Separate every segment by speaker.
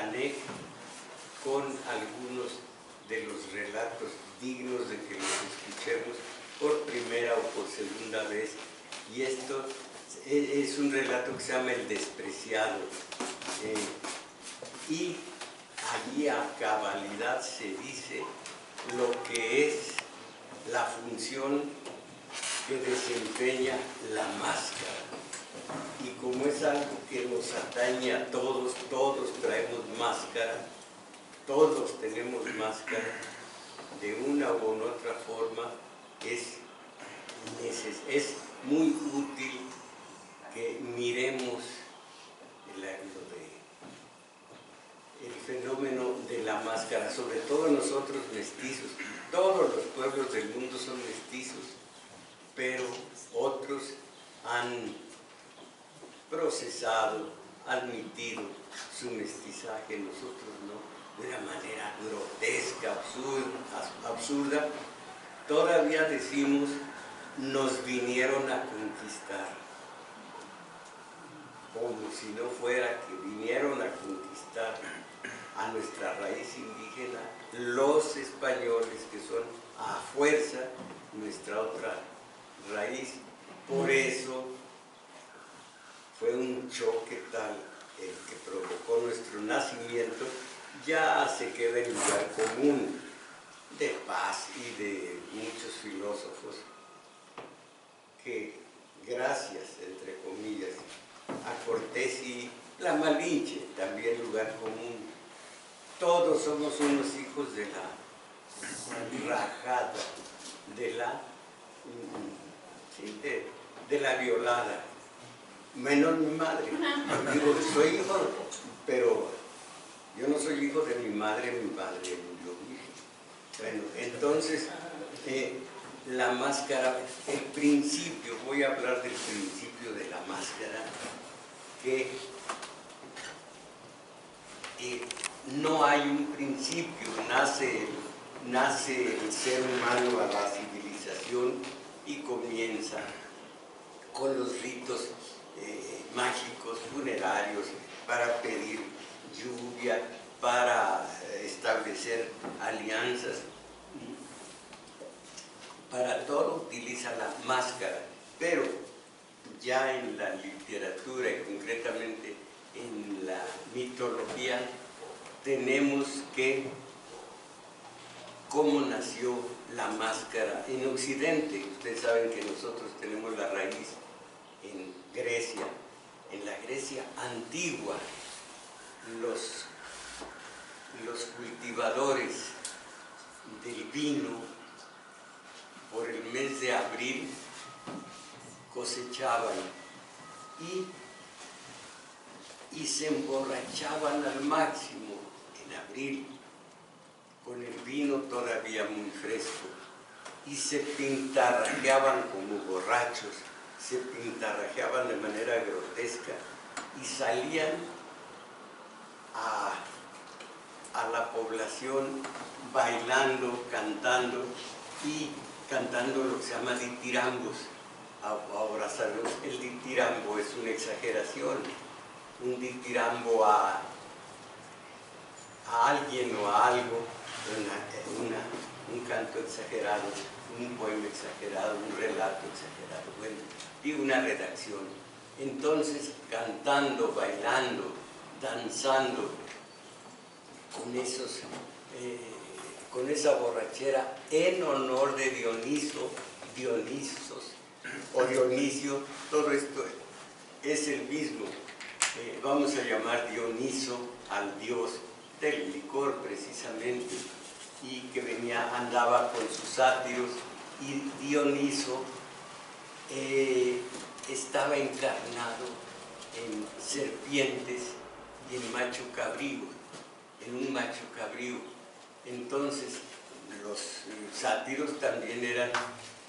Speaker 1: Canek con algunos de los relatos dignos de que los escuchemos por primera o por segunda vez. Y esto es un relato que se llama El Despreciado. Y allí a cabalidad se dice lo que es la función que desempeña la máscara. Y como es algo que nos atañe a todos, todos traemos máscara, todos tenemos máscara, de una u otra forma es muy útil que miremos el fenómeno de la máscara, sobre todo nosotros mestizos. Todos los pueblos del mundo son mestizos, pero otros han procesado, admitido su mestizaje, nosotros no, de una manera grotesca, absurda. Todavía decimos, nos vinieron a conquistar, como si no fuera que vinieron a conquistar a nuestra raíz indígena los españoles, que son a fuerza nuestra otra raíz. Por eso fue un choque tal el que provocó nuestro nacimiento. Ya se queda en lugar común de Paz y de muchos filósofos que, gracias, entre comillas, a Cortés y la Malinche, también lugar común, todos somos unos hijos de la rajada, de la violada, menos mi madre. Digo, soy hijo, pero yo no soy hijo de mi madre murió virgen. Bueno, entonces, la máscara, el principio, voy a hablar del principio de la máscara, que no hay un principio, nace el ser humano a la civilización y comienza con los ritos mágicos, funerarios, para pedir lluvia, para establecer alianzas. Para todo utiliza la máscara, pero ya en la literatura y concretamente en la mitología tenemos que cómo nació la máscara en Occidente. Ustedes saben que nosotros tenemos la raíz en Grecia, en la Grecia antigua. Los cultivadores del vino, por el mes de abril, cosechaban y se emborrachaban al máximo en abril, con el vino todavía muy fresco, y se pintarrajeaban como borrachos, se pintarrajeaban de manera grotesca y salían a la población bailando, cantando lo que se llama ditirambos. Ahora sabemos, el ditirambo es una exageración, un ditirambo a alguien o a algo, un canto exagerado, un poema exagerado, un relato exagerado, bueno, y una redacción. Entonces, cantando, bailando, danzando, con esa borrachera en honor de Dionisos o Dionisio, todo esto es el mismo. Vamos a llamar Dioniso al dios del licor precisamente, y que andaba con sus sátiros, y Dioniso estaba encarnado en serpientes y en macho cabrío, en un macho cabrío. Entonces los sátiros también eran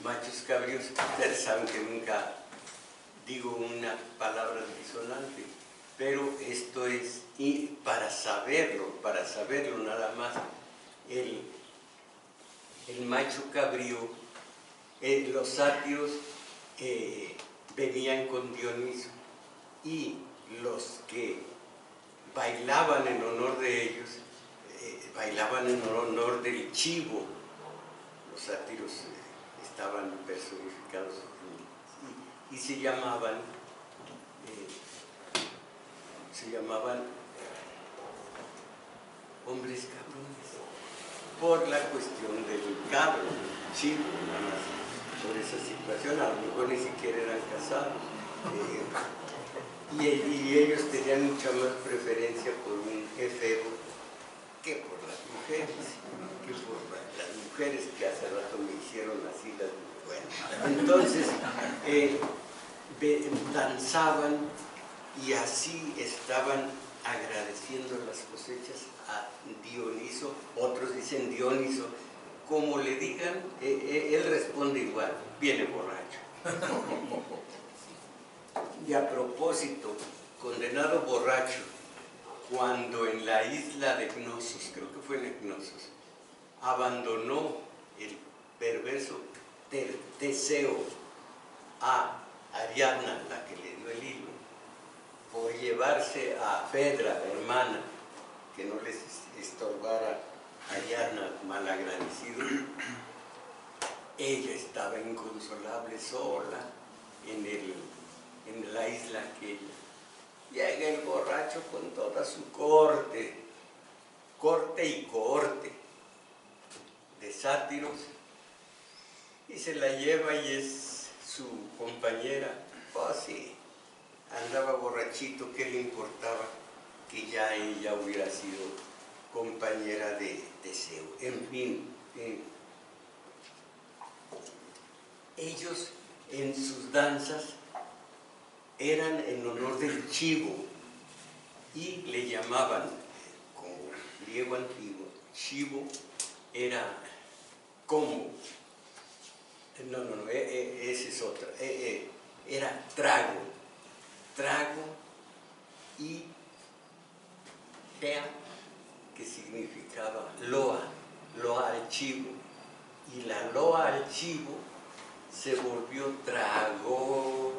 Speaker 1: machos cabríos. Ustedes saben que nunca digo una palabra disonante, pero esto es, y para saberlo nada más, el macho cabrío, los sátiros venían con Dioniso, y los que bailaban en honor de ellos, bailaban en honor del chivo. Los sátiros estaban personificados y se llamaban hombres cabrones, por la cuestión del cabro, chivo, nada más, por esa situación. A lo mejor ni siquiera eran casados. Y ellos tenían mucha más preferencia por un efebo que por las mujeres, que hace rato me hicieron así las... Bueno, entonces danzaban y así estaban agradeciendo las cosechas a Dioniso. Otros dicen Dioniso, como le digan, él responde igual, viene borracho. Y a propósito, condenado borracho, cuando en la isla de Cnosos, creo que fue en Cnosos, abandonó el perverso Teseo a Ariadna, la que le dio el hilo, por llevarse a Fedra, la hermana, que no les estorbara a Ariadna, malagradecido. Ella estaba inconsolable, sola, en la isla aquella. Llega el borracho con toda su corte y cohorte de sátiros, y se la lleva y es su compañera. Pues sí, andaba borrachito, ¿qué le importaba que ya ella hubiera sido compañera de Teseo? En fin, ellos en sus danzas eran en honor del chivo y le llamaban, como griego antiguo, chivo era como, esa es otra, era trago y gea, que significaba loa al chivo, y la loa al chivo se volvió tragodia,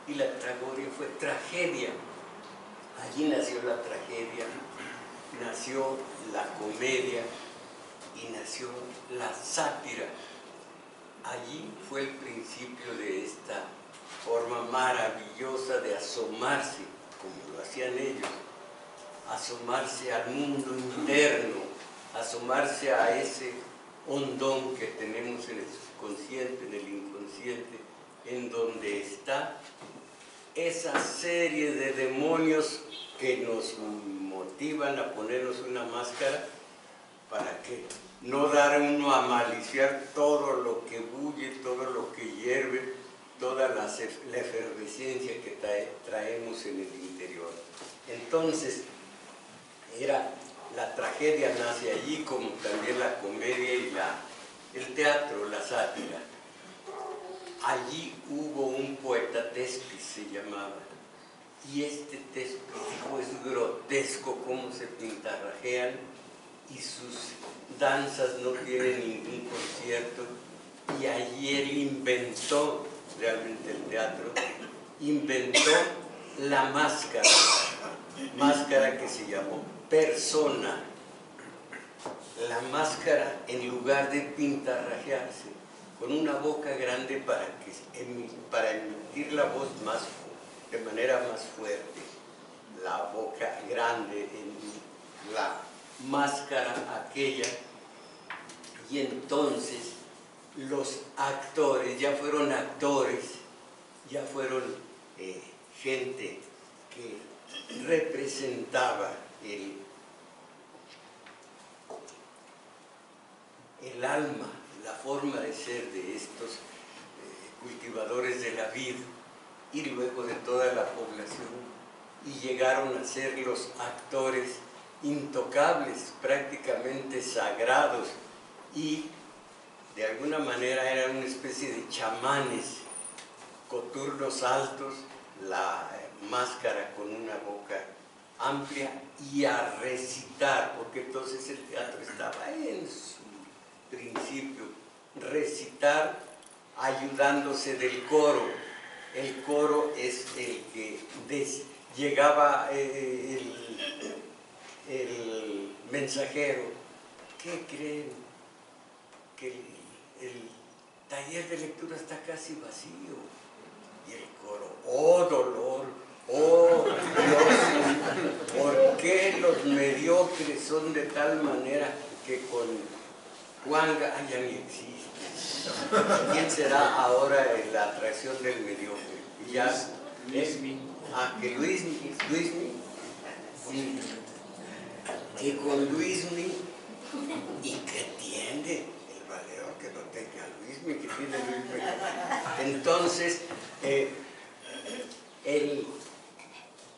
Speaker 1: y la tragodia fue tragedia. Allí nació la tragedia, nació la comedia y nació la sátira. Allí fue el principio de esta forma maravillosa de asomarse, como lo hacían ellos, asomarse al mundo interno, asomarse a ese hondón que tenemos en el subconsciente, en el inconsciente, en donde está esa serie de demonios que nos motivan a ponernos una máscara para que no dar uno a maliciar todo lo que bulle, todo lo que hierve, toda la efervescencia que traemos en el interior. Entonces, la tragedia nace allí, como también la comedia y el teatro, la sátira. Allí hubo un poeta, Tespis se llamaba, y este Tespis dijo: es grotesco cómo se pintarrajean y sus danzas no tienen ningún concierto. Y allí él inventó realmente el teatro, inventó la máscara que se llamó persona. La máscara, en lugar de pintarrajearse, con una boca grande para emitir la voz de manera más fuerte, la boca grande en la máscara aquella, y entonces los actores ya fueron gente que representaba el alma, la forma de ser de estos cultivadores de la vid, y luego de toda la población, y llegaron a ser los actores intocables, prácticamente sagrados, y de alguna manera eran una especie de chamanes, coturnos altos, la máscara con una boca amplia, y a recitar, porque entonces el teatro estaba en su principio, recitar ayudándose del coro, el coro es el que llegaba el mensajero. ¿Qué creen? Que el taller de lectura está casi vacío. Y el coro, oh dolor, oh Dios, ¿por qué los mediocres son de tal manera que con Juan ya ni existe? ¿Quién será ahora la atracción del mediocre? Y ya,
Speaker 2: Luismi.
Speaker 1: que Luismi, que con Luismi, ¿y qué tiene el valedor que no tenga Luismi? ¿Qué tiene Luismi? Entonces,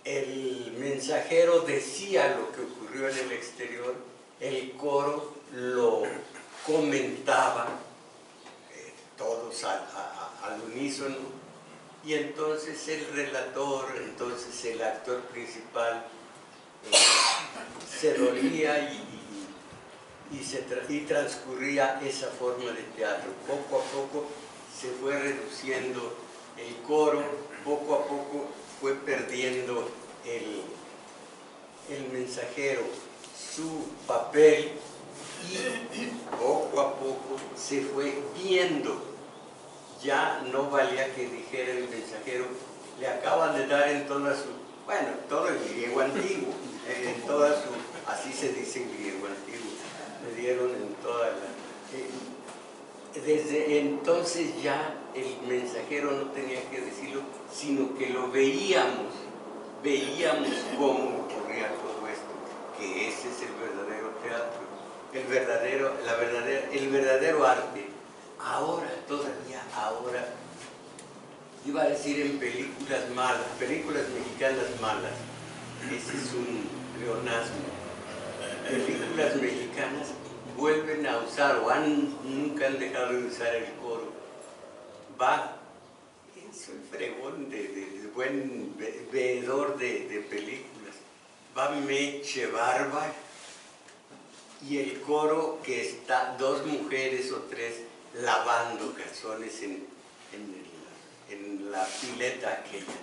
Speaker 1: el mensajero decía lo que ocurrió en el exterior, el coro lo comentaba, todos al unísono, y entonces el relator, entonces el actor principal, se dolía y transcurría esa forma de teatro. Poco a poco se fue reduciendo el coro, poco a poco fue perdiendo el mensajero su papel, y poco a poco se fue viendo. Ya no valía que dijera el mensajero, le acaban de dar en toda su, bueno, todo el griego antiguo, en toda su, así se dice en griego antiguo, le dieron en toda la... desde entonces ya el mensajero no tenía que decirlo, sino que lo veíamos cómo ocurría todo esto, que ese es el verdadero teatro, el verdadero arte. Ahora, todavía ahora, iba a decir en películas malas, películas mexicanas malas, ese es un pleonasmo. Películas mexicanas vuelven a usar, o nunca han dejado de usar el coro. Soy fregón de buen veedor de películas. Va Meche Barba, y el coro que está dos mujeres o tres lavando calzones en la pileta aquella.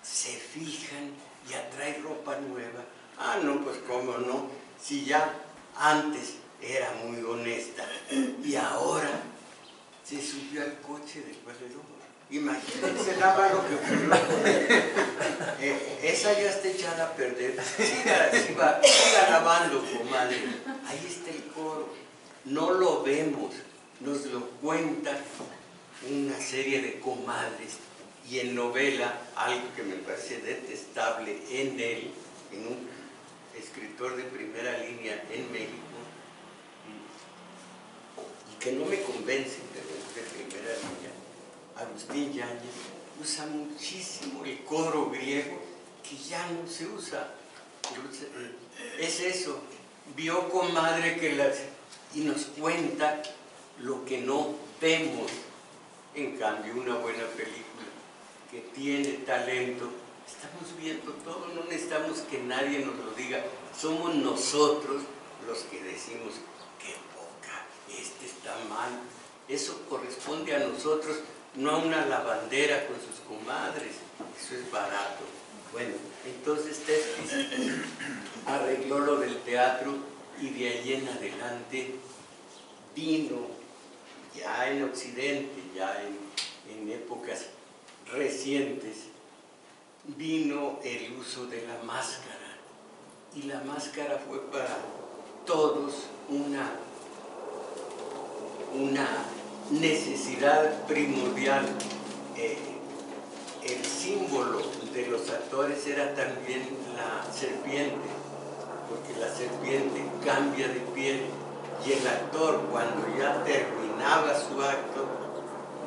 Speaker 1: Se fijan, ya trae ropa nueva. Ah, no, pues cómo no, si ya antes era muy honesta y ahora se subió al coche del valedor. Imagínense nada más lo que ocurrió con él. Esa ya está echada a perder. Siga lavando, comadre. Ahí está el coro. No lo vemos, nos lo cuentan una serie de comadres, y en novela, algo que me parece detestable en él, en un escritor de primera línea en México, y que no me convence, pero es de primera línea, Agustín Yáñez, usa muchísimo el coro griego que ya no se usa. Es eso, vio comadre y nos cuenta lo que no vemos. En cambio, una buena película que tiene talento, estamos viendo todo, no necesitamos que nadie nos lo diga, somos nosotros los que decimos, qué poca, este está mal. Eso corresponde a nosotros, no a una lavandera con sus comadres, eso es barato. Bueno, entonces Testis arregló lo del teatro, y de ahí en adelante vino, ya en Occidente, ya en épocas recientes, vino el uso de la máscara, y la máscara fue para todos una necesidad primordial. El símbolo de los actores era también la serpiente, porque la serpiente cambia de piel, y el actor, cuando ya terminaba su acto,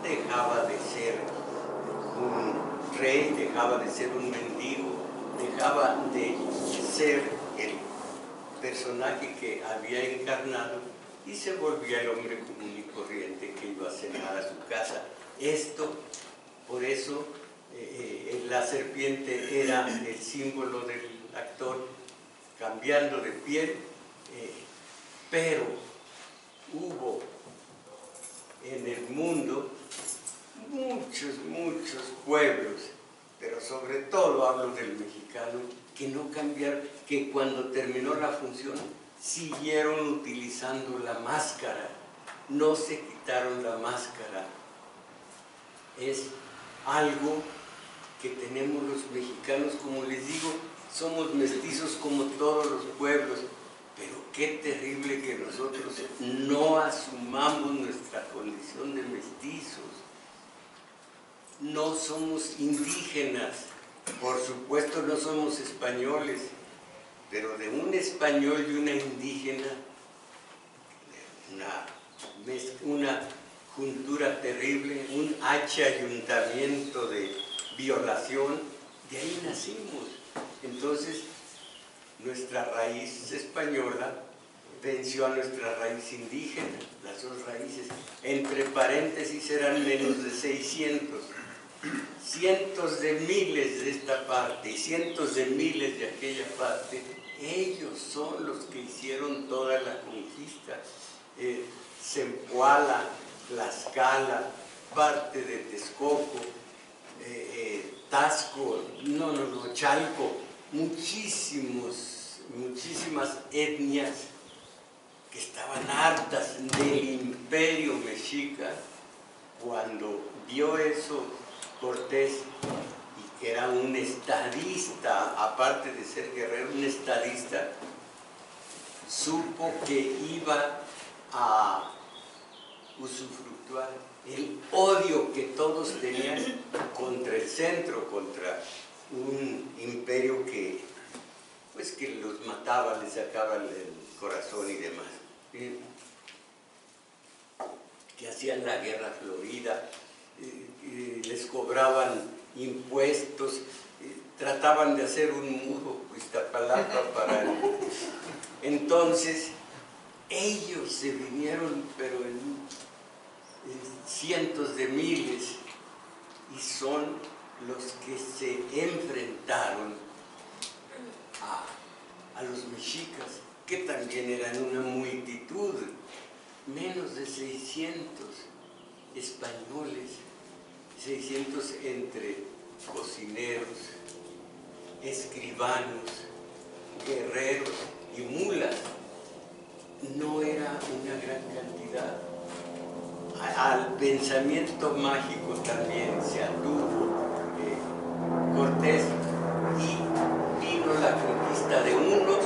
Speaker 1: dejaba de ser un rey, dejaba de ser un mendigo, dejaba de ser el personaje que había encarnado, y se volvía el hombre común y corriente que iba a cenar a su casa. Por eso, la serpiente era el símbolo del actor cambiando de piel, pero hubo en el mundo muchos pueblos, pero sobre todo hablo del mexicano, que no cambiaron, que cuando terminó la función siguieron utilizando la máscara, no se quitaron la máscara. Es algo que tenemos los mexicanos, como les digo, somos mestizos como todos los pueblos, pero qué terrible que nosotros no asumamos nuestra condición de mestizos. No somos indígenas, por supuesto no somos españoles, pero de un español y una indígena, una juntura terrible, un ayuntamiento de violación, de ahí nacimos. Entonces, nuestra raíz española venció a nuestra raíz indígena, las dos raíces. Entre paréntesis eran menos de 600. Cientos de miles de esta parte y cientos de miles de aquella parte, ellos son los que hicieron toda la conquista. Zempoala, Tlaxcala, parte de Texcoco, Tasco, Chalco, muchísimas etnias que estaban hartas del imperio mexica. Cuando vio eso Cortés, y que era un estadista, aparte de ser guerrero, un estadista, supo que iba a usufructuar el odio que todos tenían contra el centro, contra un imperio que los mataba, les sacaba el corazón y demás, que hacían la guerra florida, les cobraban impuestos, trataban de hacer un muro Iztapalapa para él. Entonces ellos se vinieron, pero en cientos de miles, y son los que se enfrentaron a los mexicas, que también eran una multitud, menos de 600 españoles, 600 entre cocineros, escribanos, guerreros y mulas. No era una gran cantidad. Al pensamiento mágico también se atuvo Cortés, y vino la conquista de unos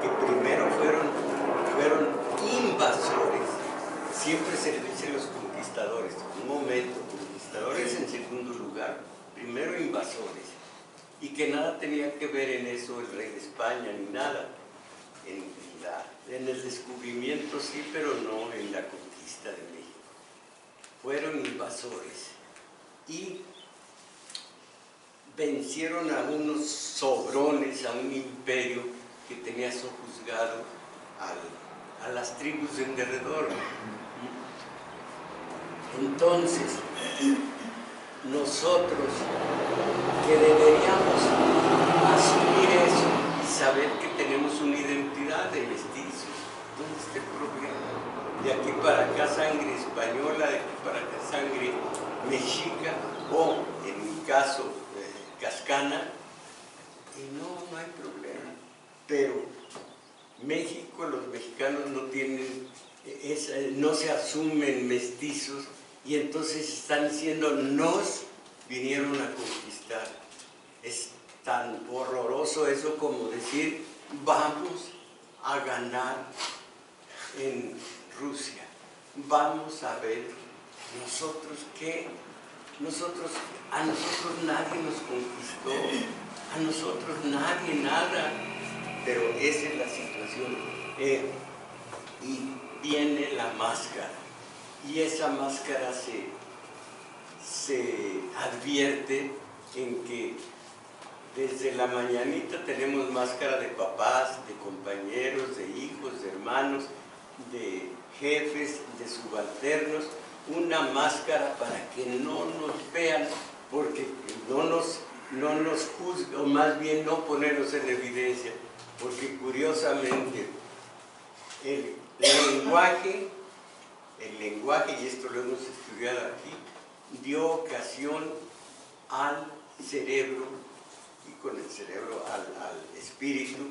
Speaker 1: que primero fueron invasores. Siempre se le dice los conquistadores, un momento, conquistadores en segundo lugar, primero invasores, y que nada tenía que ver en eso el rey de España ni nada. En el descubrimiento sí, pero no en la conquista de México. Fueron invasores y vencieron a unos sobrones, a un imperio que tenía sojuzgado a las tribus de alrededor. Entonces, nosotros que deberíamos asumir eso y saber que tenemos una identidad de mestizos, ¿dónde está el problema? De aquí para acá sangre española, de aquí para acá sangre mexica, o en mi caso cascana, y no hay problema. Pero México, los mexicanos no tienen no se asumen mestizos, y entonces están diciendo nos vinieron a conquistar. Es tan horroroso eso como decir vamos a ganar en Rusia, vamos a ver nosotros qué. A nosotros nadie nos conquistó, a nosotros nadie nada, pero esa es la situación. Y viene la máscara, y esa máscara se advierte en que desde la mañanita tenemos máscara de papás, de compañeros, de hijos, de hermanos, de jefes, de subalternos, una máscara para que no nos vean, porque no nos juzguen, o más bien no ponernos en evidencia, porque curiosamente el lenguaje, y esto lo hemos estudiado aquí, dio ocasión al cerebro, y con el cerebro al espíritu.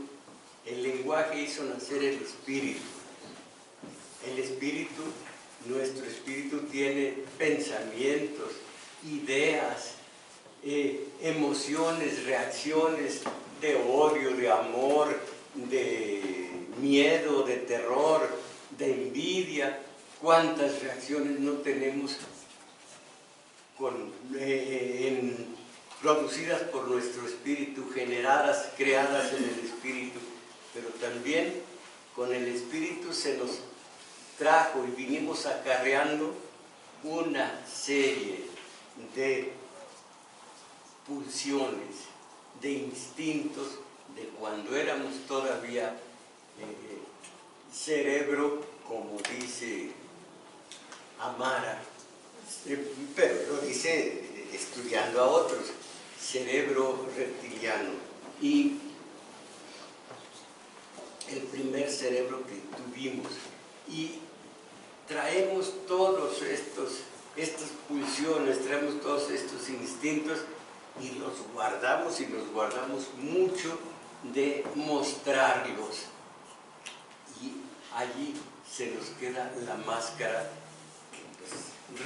Speaker 1: El lenguaje hizo nacer el espíritu. El espíritu, nuestro espíritu tiene pensamientos, ideas, emociones, reacciones de odio, de amor, de miedo, de terror, de envidia. ¿Cuántas reacciones no tenemos producidas por nuestro espíritu, generadas, creadas en el espíritu? Pero también con el espíritu se nos trajo y vinimos acarreando una serie de pulsiones, de instintos de cuando éramos todavía cerebro, como dice Amara, pero lo dice estudiando a otros, cerebro reptiliano. Y el primer cerebro que tuvimos, y traemos todos estas pulsiones, traemos todos estos instintos y los guardamos, y nos guardamos mucho de mostrarlos, y allí se nos queda la máscara, pues,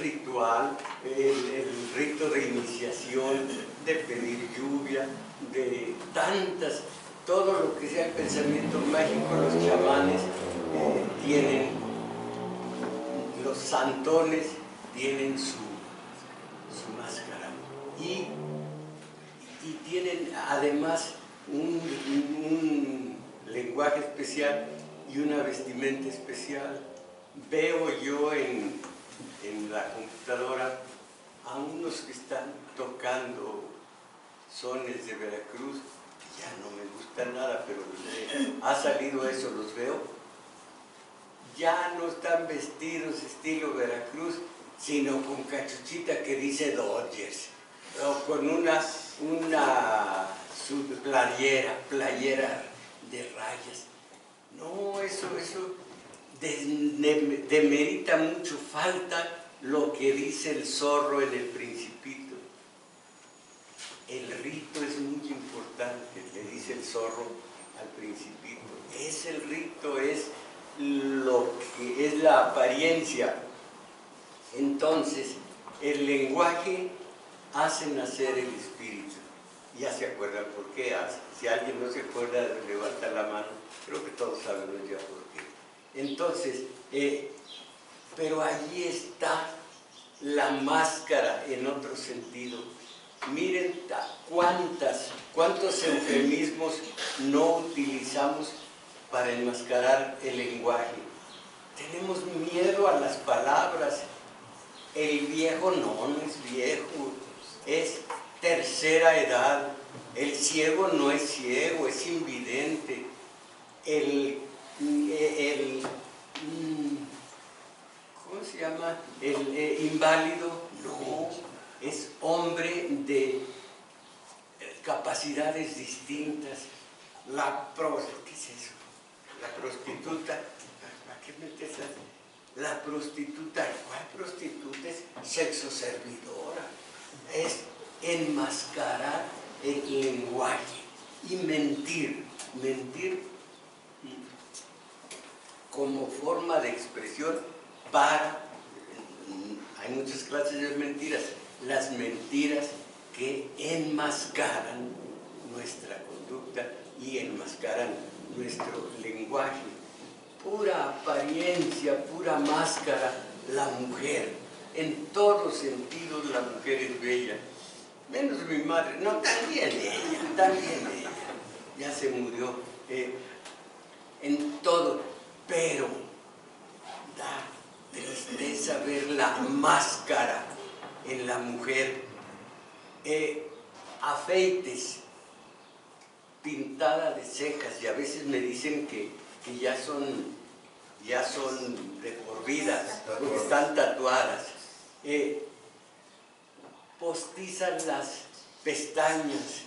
Speaker 1: ritual, el rito de iniciación, de pedir lluvia, de tantas, todo lo que sea el pensamiento mágico. Los chamanes tienen, los santones tienen su máscara, y tienen además un lenguaje especial y una vestimenta especial. Veo yo en la computadora a unos que están tocando sones de Veracruz, ya no me gustan nada, pero ha salido eso, los veo. Ya no están vestidos estilo Veracruz, sino con cachuchita que dice Dodgers, o con una playera de rayas. No, eso demerita mucho. Falta lo que dice el zorro en El Principito. El rito es muy importante, le dice el zorro al Principito. Es el rito, es lo que es la apariencia. Entonces, el lenguaje hace nacer el espíritu. Ya se acuerdan por qué hace. Si alguien no se acuerda, levanta la mano. Creo que todos sabemos ya por qué. Entonces, pero allí está la máscara en otro sentido. Miren cuántos eufemismos no utilizamos para enmascarar el lenguaje. Tenemos miedo a las palabras. El viejo no es viejo, es tercera edad. El ciego no es ciego, es invidente. ¿Cómo se llama? El inválido no, es hombre de capacidades distintas. ¿Qué es eso? La prostituta, ¿a qué metes la prostituta? ¿Cuál prostituta? Es sexo servidora. Es enmascarar el lenguaje y mentir como forma de expresión hay muchas clases de mentiras, las mentiras que enmascaran nuestra conducta y enmascaran nuestro lenguaje. Pura apariencia, pura máscara, la mujer. En todos sentidos la mujer es bella. Menos mi madre, no, también ella, ya se murió. En todo, pero da tristeza ver la máscara en la mujer. Afeites, pintada de cejas, y a veces me dicen que ya son de por vida, porque están tatuadas. Postizan las pestañas,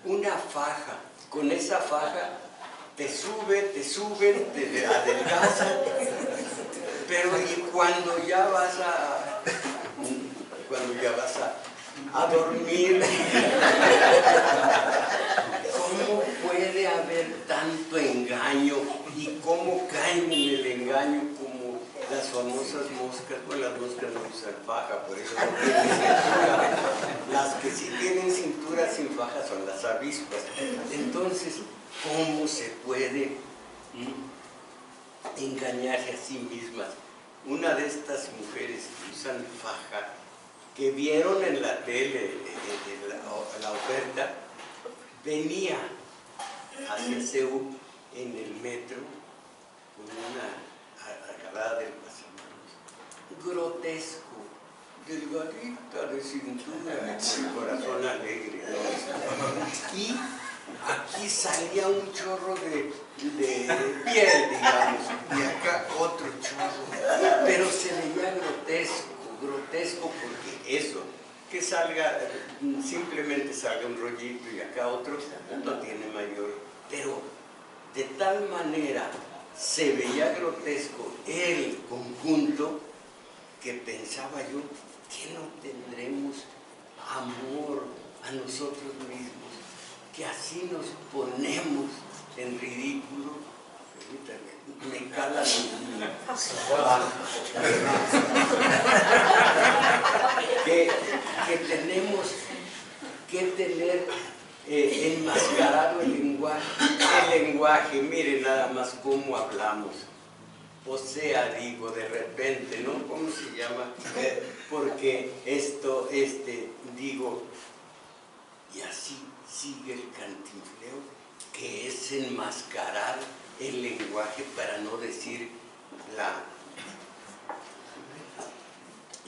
Speaker 1: una faja. Con esa faja te suben, te adelgazan, pero y cuando cuando ya vas a dormir. ¿Cómo puede haber tanto engaño y cómo caen en el engaño como las famosas moscas? Bueno, las moscas no usan faja, por eso no tienen cintura. Las que sí tienen cintura sin faja son las avispas. Entonces, ¿cómo se puede engañarse a sí mismas? Una de estas mujeres que usan faja, que vieron en la tele la oferta, venía hacia Seúl en el metro con una agarrada del pasamanos, grotesco, delgadita de cintura, con corazón alegre, ¿no? Y aquí salía un chorro de piel, digamos, y acá otro chorro, pero se veía grotesco porque eso, que salga, simplemente salga un rollito y acá otro, no tiene mayor, pero de tal manera se veía grotesco el conjunto que pensaba yo, que no tendremos amor a nosotros mismos, que así nos ponemos en ridículo. Me cala que tenemos que tener enmascarado el lenguaje, mire nada más cómo hablamos. O sea, digo, de repente, ¿no? ¿Cómo se llama? Porque digo, y así sigue el cantinfleo, que es enmascarar el lenguaje para no decir la...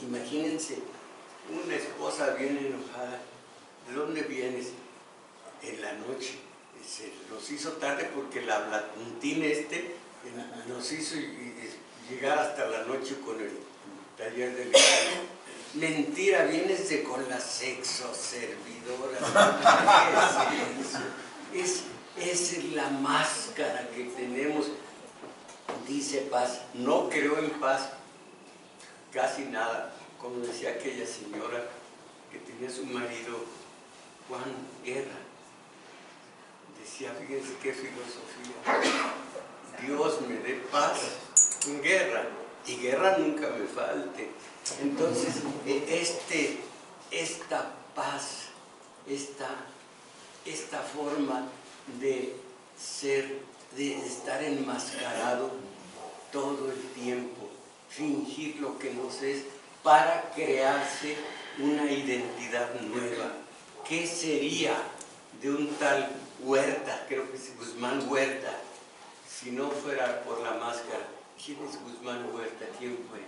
Speaker 1: Imagínense, una esposa bien enojada, ¿de dónde vienes? En la noche. Se los hizo tarde porque el hablatuntín nos hizo llegar hasta la noche con el taller del Estado. Mentira, vienes con la sexoservidora. Esa es la máscara que tenemos. Dice paz, no creo en paz, casi nada. Como decía aquella señora que tenía su marido, Juan Guerra. Decía, fíjense qué filosofía. Dios me dé paz en guerra, y guerra nunca me falte. Entonces, esta paz, esta forma de estar enmascarado todo el tiempo, fingir lo que nos es, para crearse una identidad nueva. ¿Qué sería de un tal Huerta? Creo que es Guzmán Huerta. Si no fuera por la máscara, ¿quién es Guzmán Huerta? ¿Quién fue?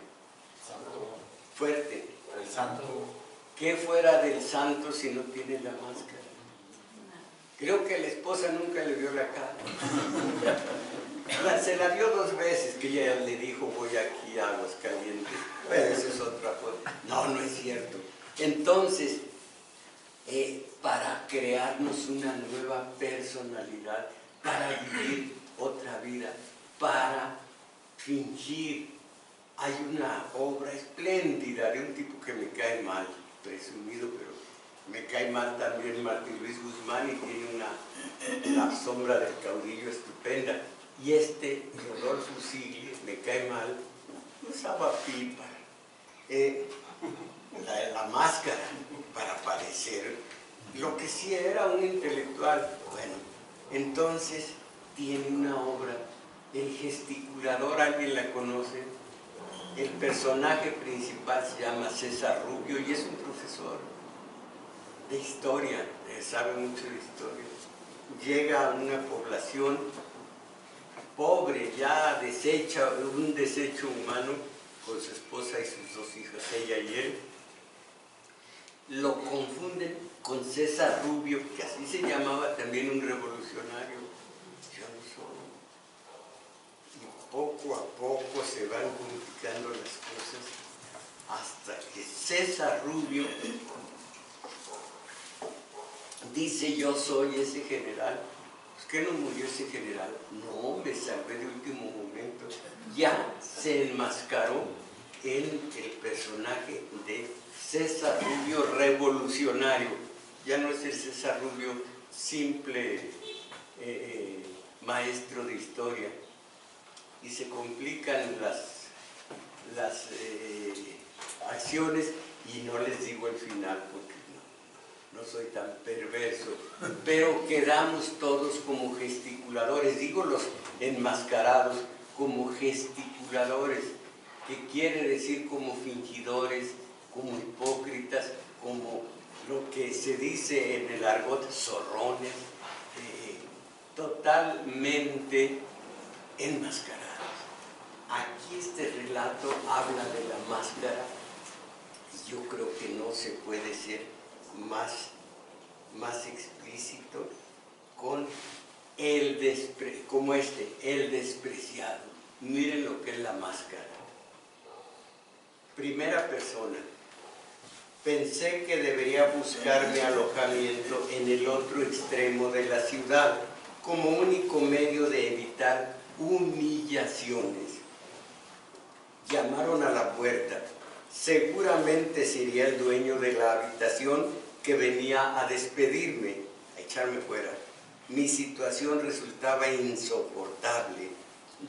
Speaker 2: Santo.
Speaker 1: Fuerte.
Speaker 2: El santo.
Speaker 1: ¿Qué fuera del santo si no tiene la máscara? Creo que la esposa nunca le vio la cara. Se la vio 2 veces, que ella le dijo, voy aquí a Aguascalientes. Pero eso es otra cosa. No, no es cierto. Entonces, para crearnos una nueva personalidad, para vivir otra vida, para fingir. Hay una obra espléndida de un tipo que me cae mal, presumido, pero me cae mal también, Martín Luis Guzmán, y tiene la sombra del caudillo estupenda. Y Rodolfo Sigli, me cae mal, usaba pipa, la máscara, para parecer lo que sí era un intelectual. Bueno, entonces tiene una obra, El gesticulador, ¿alguien la conoce? El personaje principal se llama César Rubio y es un profesor de historia, sabe mucho de historia. Llega a una población pobre, ya deshecha, un desecho humano, con su esposa y sus 2 hijas, ella y él. Lo confunden con César Rubio, que así se llamaba también un revolucionario. Ya no son. Y poco a poco se van complicando las cosas hasta que César Rubio dice, yo soy ese general. ¿Por qué no murió ese general? No, me salvé de último momento. Ya se enmascaró en el personaje de César Rubio revolucionario, ya no es el César Rubio simple maestro de historia, y se complican las acciones, y no les digo el final porque no soy tan perverso, pero quedamos todos como gesticuladores, digo los enmascarados como gesticuladores, que quiere decir como fingidores, como hipócritas, como lo que se dice en el argot, zorrones, totalmente enmascarados. Aquí este relato habla de la máscara, y yo creo que no se puede ser más explícito con el despreciado. Miren lo que es la máscara. Primera persona. Pensé que debería buscarme alojamiento en el otro extremo de la ciudad, como único medio de evitar humillaciones. Llamaron a la puerta. Seguramente sería el dueño de la habitación que venía a despedirme, a echarme fuera. Mi situación resultaba insoportable.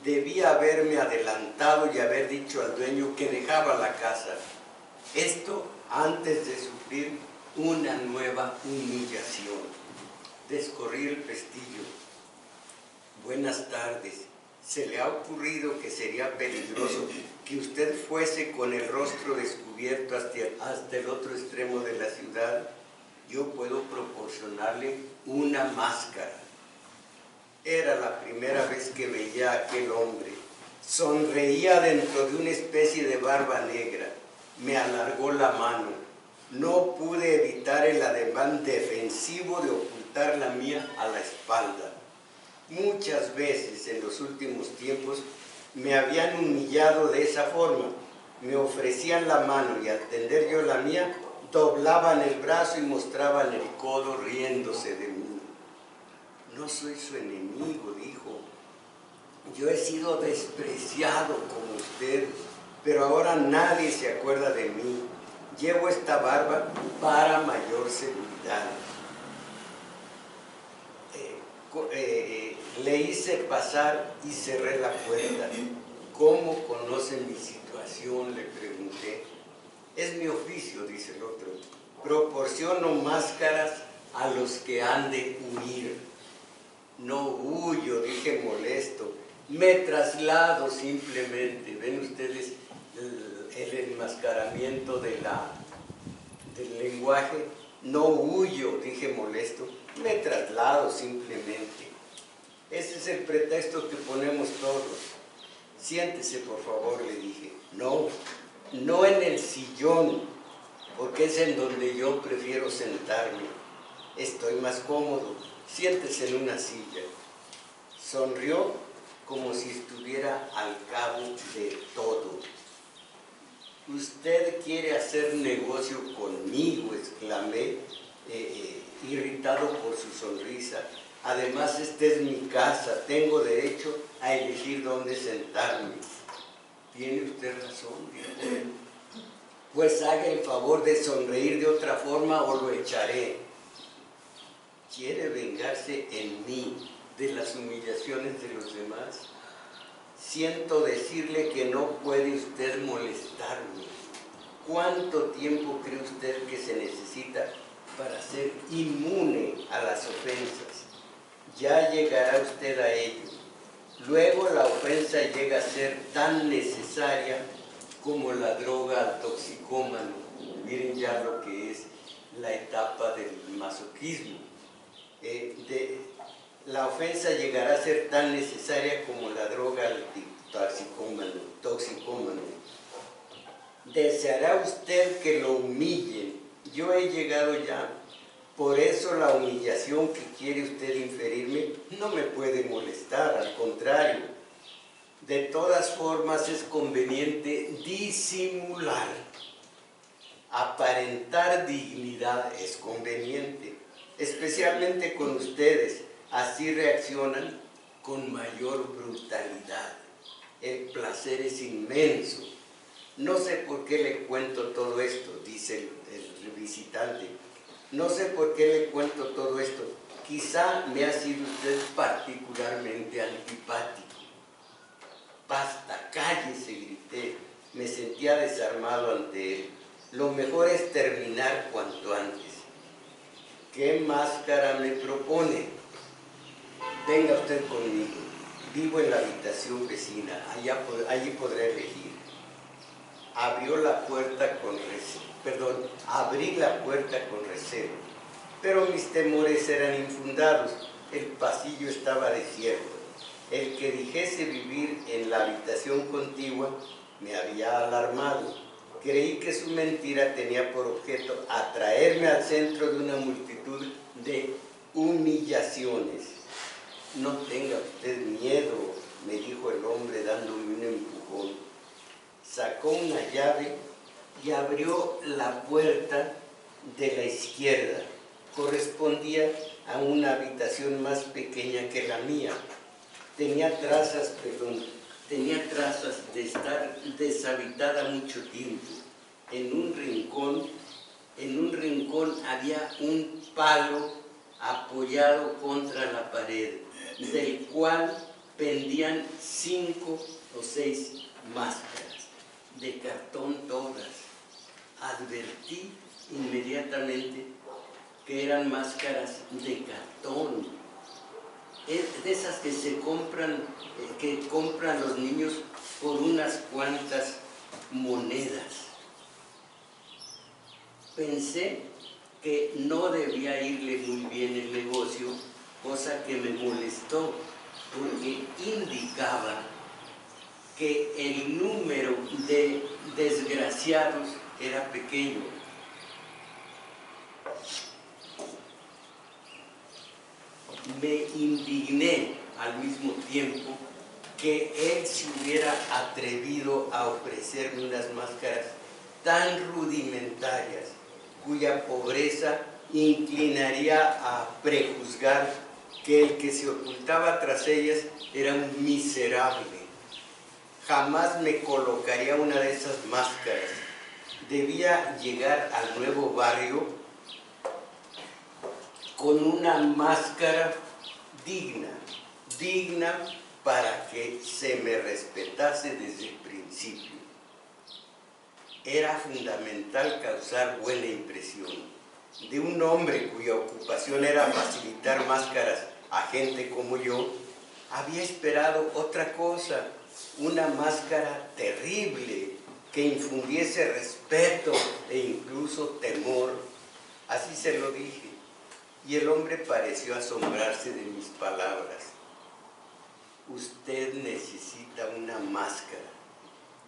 Speaker 1: Debía haberme adelantado y haber dicho al dueño que dejaba la casa. Esto antes de sufrir una nueva humillación. Descorrí el pestillo. Buenas tardes. ¿Se le ha ocurrido que sería peligroso que usted fuese con el rostro descubierto hasta el otro extremo de la ciudad? Yo puedo proporcionarle una máscara. Era la primera vez que veía a aquel hombre. Sonreía dentro de una especie de barba negra. Me alargó la mano. No pude evitar el ademán defensivo de ocultar la mía a la espalda. Muchas veces en los últimos tiempos me habían humillado de esa forma. Me ofrecían la mano y al tender yo la mía, doblaban el brazo y mostraban el codo riéndose de mí. No soy su enemigo, dijo. Yo he sido despreciado como usted, pero ahora nadie se acuerda de mí. Llevo esta barba para mayor seguridad. Le hice pasar y cerré la puerta. ¿Cómo conoce mi situación?, le pregunté. Es mi oficio, dice el otro. Proporciono máscaras a los que han de huir. No huyo, dije molesto. Me traslado simplemente. ¿Ven ustedes el enmascaramiento del lenguaje? No huyo, dije molesto. Me traslado simplemente. Ese es el pretexto que ponemos todos. Siéntese, por favor, le dije. No en el sillón, porque es en donde yo prefiero sentarme. Estoy más cómodo. Siéntese en una silla. Sonrió como si estuviera al cabo de todo. ¿Usted quiere hacer negocio conmigo?, exclamé, irritado por su sonrisa. Además, esta es mi casa, tengo derecho a elegir dónde sentarme. Tiene usted razón, dijo él. Pues haga el favor de sonreír de otra forma o lo echaré. ¿Quiere vengarse en mí de las humillaciones de los demás? Siento decirle que no puede usted molestarme. ¿Cuánto tiempo cree usted que se necesita para ser inmune a las ofensas? Ya llegará usted a ello. Luego la ofensa llega a ser tan necesaria como la droga al toxicómano. Miren ya lo que es la etapa del masoquismo. La ofensa llegará a ser tan necesaria como la droga al toxicómano. ¿Deseará usted que lo humillen? Yo he llegado ya. Por eso la humillación que quiere usted inferirme no me puede molestar, al contrario. De todas formas es conveniente disimular. Aparentar dignidad es conveniente, especialmente con ustedes. Así reaccionan con mayor brutalidad. El placer es inmenso. No sé por qué le cuento todo esto, dice el visitante. No sé por qué le cuento todo esto. Quizá me ha sido usted particularmente antipático. Basta, cállese, grité. Me sentía desarmado ante él. Lo mejor es terminar cuanto antes. ¿Qué máscara me propone? Venga usted conmigo. Vivo en la habitación vecina. Allí podré elegir. Abrí la puerta con recelo. Pero mis temores eran infundados. El pasillo estaba desierto. El que dijese vivir en la habitación contigua me había alarmado. Creí que su mentira tenía por objeto atraerme al centro de una multitud de humillaciones. No tenga usted miedo, me dijo el hombre dándome un empujón. Sacó una llave y abrió la puerta de la izquierda. Correspondía a una habitación más pequeña que la mía. Tenía trazas de estar deshabitada mucho tiempo. En un rincón había un palo apoyado contra la pared, del cual pendían 5 o 6 máscaras, de cartón todas. Advertí inmediatamente que eran máscaras de cartón, de esas que compran los niños por unas cuantas monedas. Pensé que no debía irle muy bien el negocio, cosa que me molestó, porque indicaba que el número de desgraciados era pequeño. Me indigné al mismo tiempo que él se hubiera atrevido a ofrecerme unas máscaras tan rudimentarias, cuya pobreza inclinaría a prejuzgar que el que se ocultaba tras ellas era un miserable. Jamás me colocaría una de esas máscaras. Debía llegar al nuevo barrio con una máscara digna para que se me respetase desde el principio. Era fundamental causar buena impresión. De un hombre cuya ocupación era facilitar máscaras a gente como yo, había esperado otra cosa, una máscara terrible que infundiese respeto e incluso temor. Así se lo dije, y el hombre pareció asombrarse de mis palabras. Usted necesita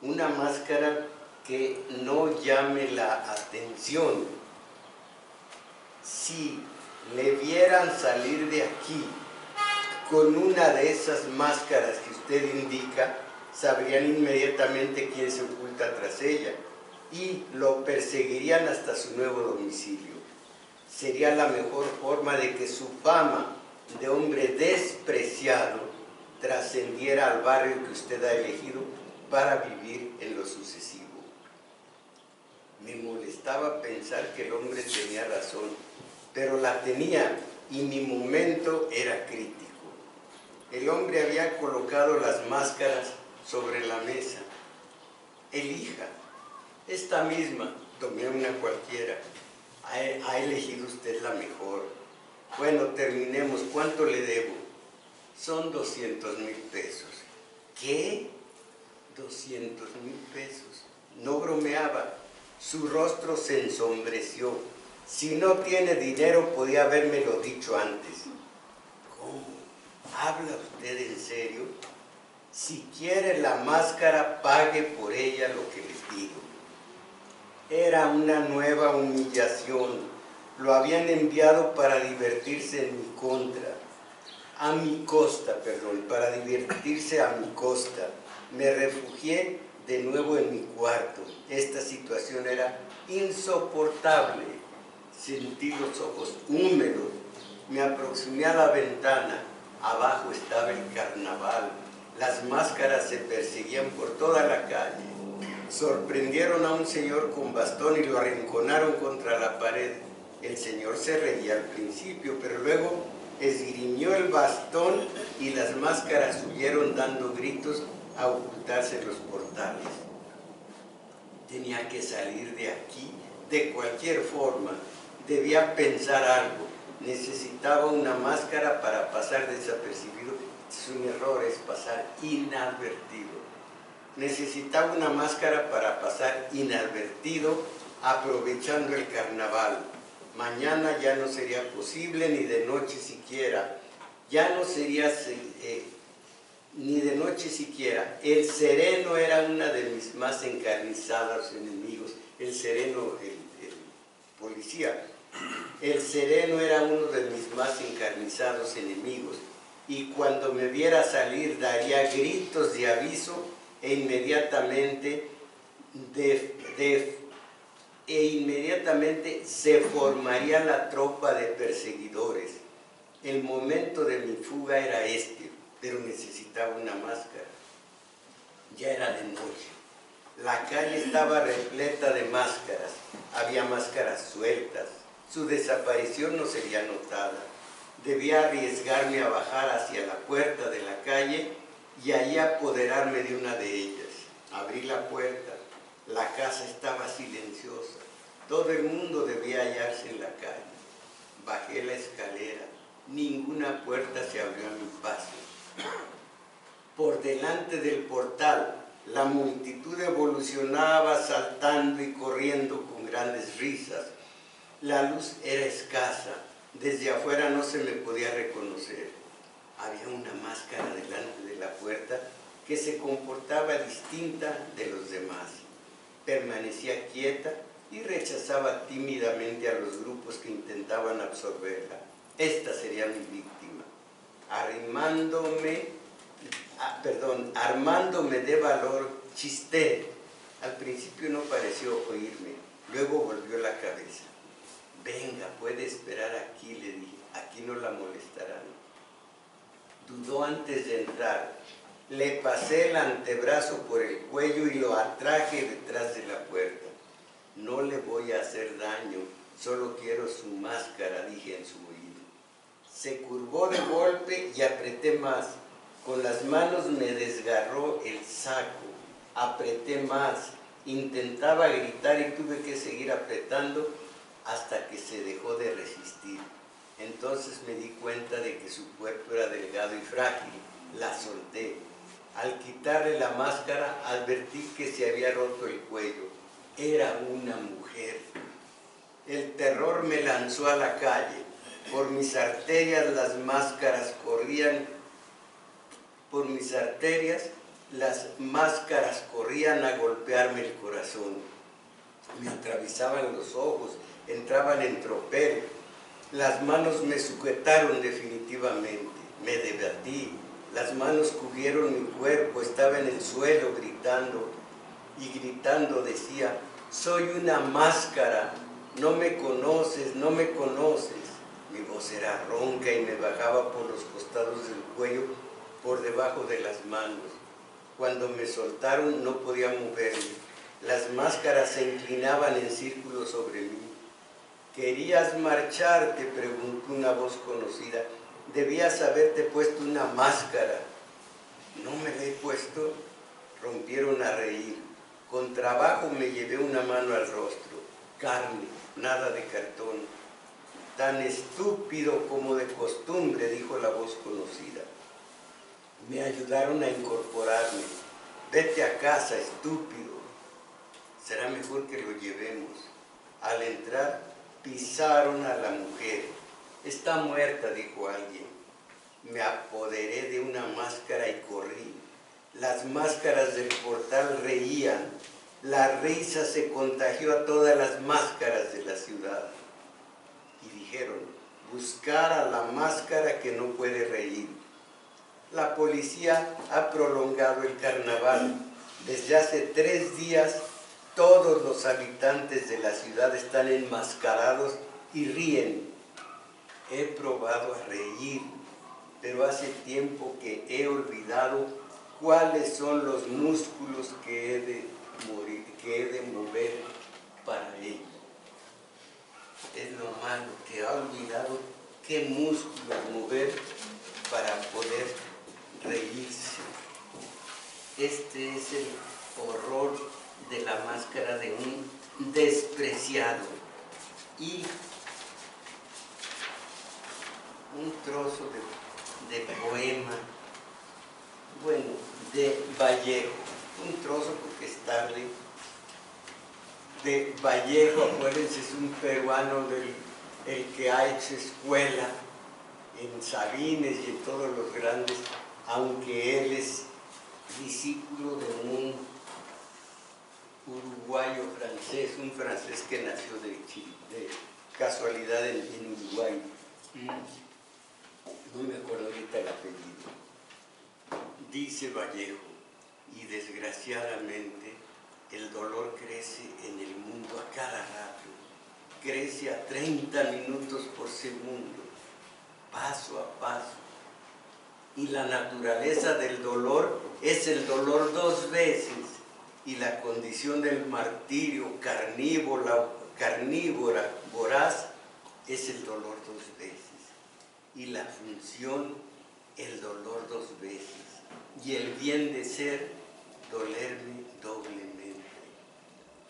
Speaker 1: una máscara que no llame la atención. Si le vieran salir de aquí con una de esas máscaras que usted indica, sabrían inmediatamente quién se oculta tras ella y lo perseguirían hasta su nuevo domicilio. Sería la mejor forma de que su fama de hombre despreciado trascendiera al barrio que usted ha elegido para vivir en lo sucesivo. Me molestaba pensar que el hombre tenía razón, pero la tenía y mi momento era crítico. El hombre había colocado las máscaras sobre la mesa. Elija, esta misma, tomé una cualquiera. Ha elegido usted la mejor. Bueno, terminemos. ¿Cuánto le debo? Son 200,000 pesos. ¿Qué? 200,000 pesos. No bromeaba. Su rostro se ensombreció. Si no tiene dinero, podía habérmelo dicho antes. ¿Cómo? ¿Habla usted en serio? Si quiere la máscara, pague por ella lo que le pido. Era una nueva humillación. Lo habían enviado para divertirse en mi contra. Para divertirse a mi costa. Me refugié de nuevo en mi cuarto. Esta situación era insoportable. Sentí los ojos húmedos. Me aproximé a la ventana. Abajo estaba el carnaval. Las máscaras se perseguían por toda la calle. Sorprendieron a un señor con bastón y lo arrinconaron contra la pared. El señor se reía al principio, pero luego esgrimió el bastón y las máscaras huyeron dando gritos a ocultarse en los portales. Tenía que salir de aquí de cualquier forma. Debía pensar algo. Necesitaba una máscara para pasar desapercibido. Es un error, es pasar inadvertido. Necesitaba una máscara para pasar inadvertido, aprovechando el carnaval. Mañana ya no sería posible, ni de noche siquiera. Ya no sería ni de noche siquiera. El sereno era una de mis más encarnizados enemigos. El sereno, el policía. El sereno era uno de mis más encarnizados enemigos. Y cuando me viera salir daría gritos de aviso e inmediatamente se formaría la tropa de perseguidores. El momento de mi fuga era este, pero necesitaba una máscara. Ya era de noche. La calle estaba repleta de máscaras. Había máscaras sueltas. Su desaparición no sería notada. Debía arriesgarme a bajar hacia la puerta de la calle y allí apoderarme de una de ellas. Abrí la puerta. La casa estaba silenciosa. Todo el mundo debía hallarse en la calle. Bajé la escalera. Ninguna puerta se abrió a mi paso. Por delante del portal, la multitud evolucionaba saltando y corriendo con grandes risas. La luz era escasa. Desde afuera no se me podía reconocer. Había una máscara delante de la puerta que se comportaba distinta de los demás. Permanecía quieta y rechazaba tímidamente a los grupos que intentaban absorberla. Esta sería mi víctima. Armándome de valor, chisté. Al principio no pareció oírme, luego volvió la cabeza. Venga, puede esperar aquí, le dije, aquí no la molestarán. Dudó antes de entrar. Le pasé el antebrazo por el cuello y lo atraje detrás de la puerta. No le voy a hacer daño, solo quiero su máscara, dije en su oído. Se curvó de golpe y apreté más. Con las manos me desgarró el saco. Apreté más. Intentaba gritar y tuve que seguir apretando hasta que se dejó de resistir. Entonces me di cuenta de que su cuerpo era delgado y frágil. La solté. Al quitarle la máscara, advertí que se había roto el cuello. Era una mujer. El terror me lanzó a la calle. Por mis arterias las máscaras corrían. Por mis arterias las máscaras corrían a golpearme el corazón. Me atravesaban los ojos, entraban en tropel. Las manos me sujetaron definitivamente. Me debatí. Las manos cubrieron mi cuerpo, estaba en el suelo gritando. Y gritando decía, soy una máscara, no me conoces, no me conoces. Mi voz era ronca y me bajaba por los costados del cuello, por debajo de las manos. Cuando me soltaron no podía moverme. Las máscaras se inclinaban en círculo sobre mí. ¿Querías marcharte?, preguntó una voz conocida. Debías haberte puesto una máscara. ¿No me la he puesto? Rompieron a reír. Con trabajo me llevé una mano al rostro. Carne, nada de cartón. Tan estúpido como de costumbre, dijo la voz conocida. Me ayudaron a incorporarme. Vete a casa, estúpido. Será mejor que lo llevemos. Al entrar, pisaron a la mujer. Está muerta, dijo alguien. Me apoderé de una máscara y corrí. Las máscaras del portal reían. La risa se contagió a todas las máscaras de la ciudad. Y dijeron, buscar a la máscara que no puede reír. La policía ha prolongado el carnaval. Desde hace 3 días, todos los habitantes de la ciudad están enmascarados y ríen. He probado a reír, pero hace tiempo que he olvidado cuáles son los músculos que he de que he de mover para ello. Es lo malo, que ha olvidado qué músculos mover para poder reírse. Este es el horror de la máscara de un despreciado. Y un trozo de poema, bueno, de Vallejo, un trozo porque es tarde, de Vallejo. Acuérdense, es un peruano el que ha hecho escuela en Sabines y en todos los grandes, aunque él es discípulo de un uruguayo francés, un francés que nació de casualidad en Uruguay. No me acuerdo ahorita el apellido. Dice Vallejo: y desgraciadamente el dolor crece en el mundo a cada rato, crece a 30 minutos por segundo, paso a paso. Y la naturaleza del dolor es el dolor dos veces, y la condición del martirio carnívora, voraz, es el dolor dos veces. Y la función, el dolor dos veces. Y el bien de ser, dolerme doblemente.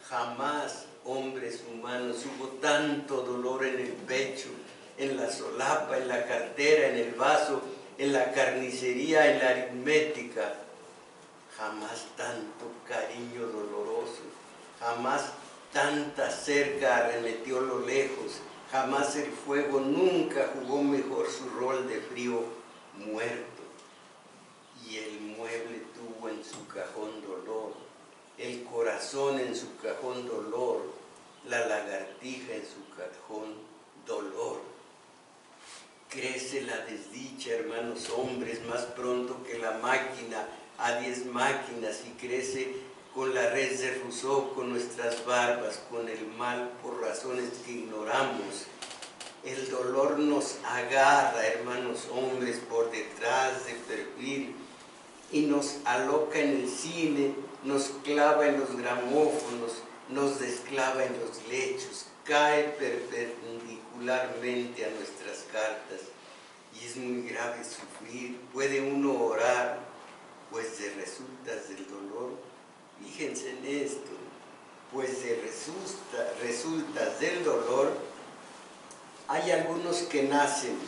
Speaker 1: Jamás, hombres humanos, hubo tanto dolor en el pecho, en la solapa, en la cartera, en el vaso, en la carnicería, en la aritmética. Jamás tanto cariño doloroso, jamás tanta cerca arremetió lo lejos, jamás el fuego nunca jugó mejor su rol de frío muerto. Y el mueble tuvo en su cajón dolor, el corazón en su cajón dolor, la lagartija en su cajón dolor. Crece la desdicha, hermanos hombres, más pronto que la máquina a 10 máquinas, y crece con la res de Rousseau, con nuestras barbas, con el mal por razones que ignoramos. El dolor nos agarra, hermanos hombres, por detrás de perfil, y nos aloca en el cine, nos clava en los gramófonos, nos desclava en los lechos, cae perpendicularmente a nuestras cartas. Y es muy grave sufrir. Puede uno orar, pues de resultas del dolor. Fíjense en esto, pues de resultas del dolor, hay algunos que nacen,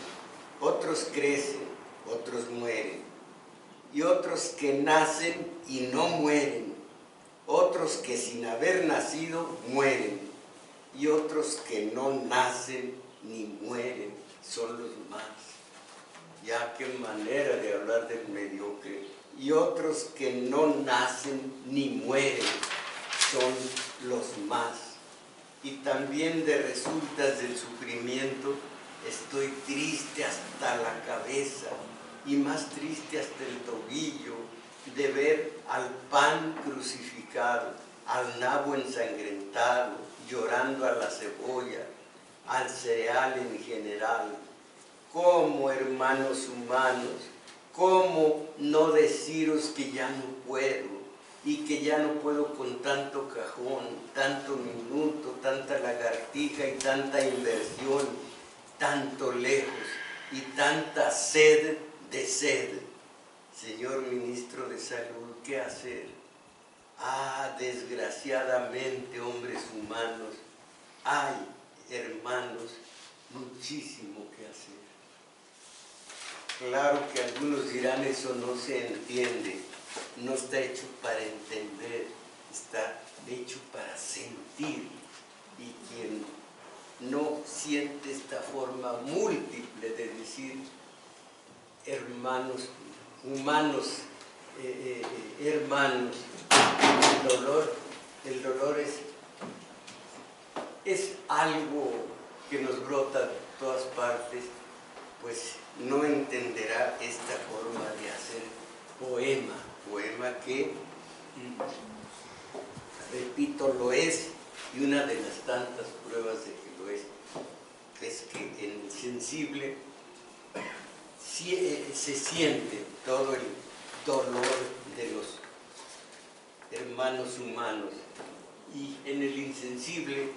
Speaker 1: otros crecen, otros mueren, y otros que nacen y no mueren, otros que sin haber nacido mueren, y otros que no nacen ni mueren, son los más. Ya qué manera de hablar del mediocre. Y otros que no nacen ni mueren, son los más. Y también de resultas del sufrimiento, estoy triste hasta la cabeza, y más triste hasta el tobillo, de ver al pan crucificado, al nabo ensangrentado, llorando a la cebolla, al cereal en general. ¿Cómo, hermanos humanos, cómo no deciros que ya no puedo, y que ya no puedo con tanto cajón, tanto minuto, tanta lagartija y tanta inversión, tanto lejos y tanta sed de sed? Señor Ministro de Salud, ¿qué hacer? Ah, desgraciadamente, hombres humanos, hay, hermanos, muchísimo que hacer. Claro que algunos dirán, eso no se entiende, no está hecho para entender, está hecho para sentir. Y quien no siente esta forma múltiple de decir, hermanos, humanos, hermanos, el dolor es algo que nos brota de todas partes, pues no entenderá esta forma de hacer poema que, repito, lo es, y una de las tantas pruebas de que lo es que en el sensible se siente todo el dolor de los hermanos humanos, y en el insensible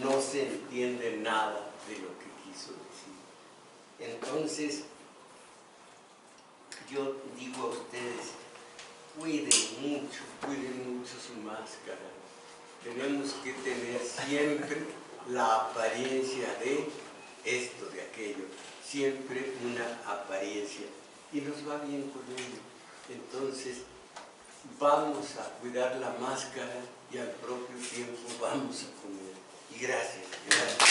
Speaker 1: no se entiende nada de lo que quiso decir. Entonces, yo digo a ustedes, cuiden mucho su máscara. Tenemos que tener siempre la apariencia de esto, de aquello, siempre una apariencia, y nos va bien con ello. Entonces, vamos a cuidar la máscara y al propio tiempo vamos a comer. Y gracias.